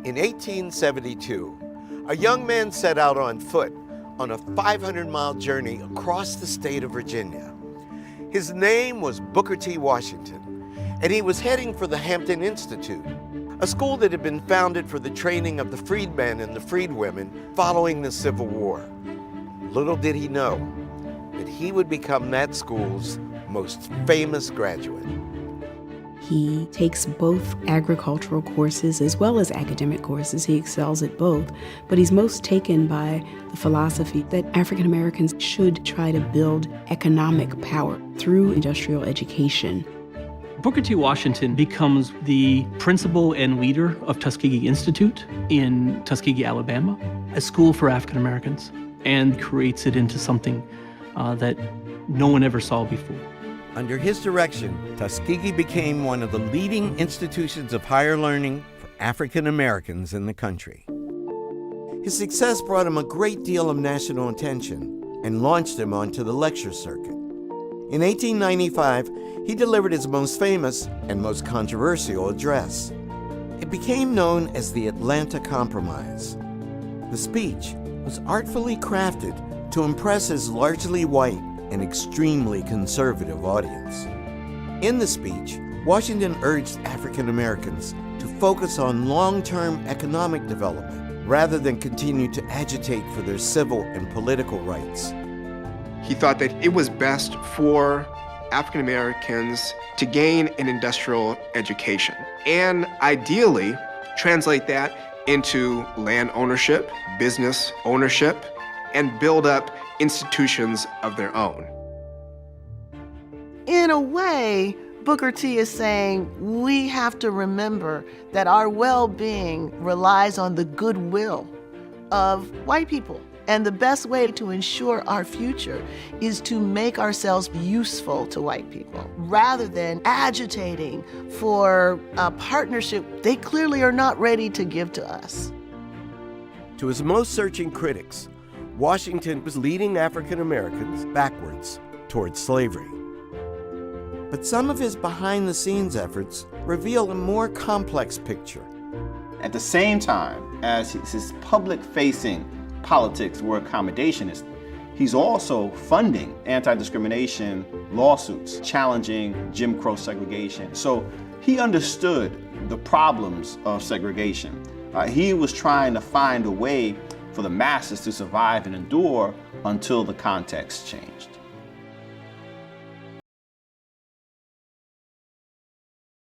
In 1872, a young man set out on foot on a 500-mile journey across the state of Virginia. His name was Booker T. Washington, and he was heading for the Hampton Institute, a school that had been founded for the training of the freedmen and the freedwomen following the Civil War. Little did he know that he would become that school's most famous graduate. He takes both agricultural courses as well as academic courses. He excels at both, but he's most taken by the philosophy that African Americans should try to build economic power through industrial education. Booker T. Washington becomes the principal and leader of Tuskegee Institute in Tuskegee, Alabama, a school for African Americans, and creates it into something that no one ever saw before. Under his direction, Tuskegee became one of the leading institutions of higher learning for African Americans in the country. His success brought him a great deal of national attention and launched him onto the lecture circuit. In 1895, he delivered his most famous and most controversial address. It became known as the Atlanta Compromise. The speech was artfully crafted to impress his largely white and extremely conservative audience. In the speech, Washington urged African Americans to focus on long-term economic development rather than continue to agitate for their civil and political rights. He thought that it was best for African Americans to gain an industrial education and ideally translate that into land ownership, business ownership, and build up institutions of their own. In a way, Booker T is saying we have to remember that our well-being relies on the goodwill of white people. And the best way to ensure our future is to make ourselves useful to white people rather than agitating for a partnership they clearly are not ready to give to us. To his most searching critics, Washington was leading African Americans backwards towards slavery. But some of his behind-the-scenes efforts reveal a more complex picture. At the same time as his public-facing politics were accommodationist, he's also funding anti-discrimination lawsuits challenging Jim Crow segregation. So he understood the problems of segregation. He was trying to find a way for the masses to survive and endure until the context changed.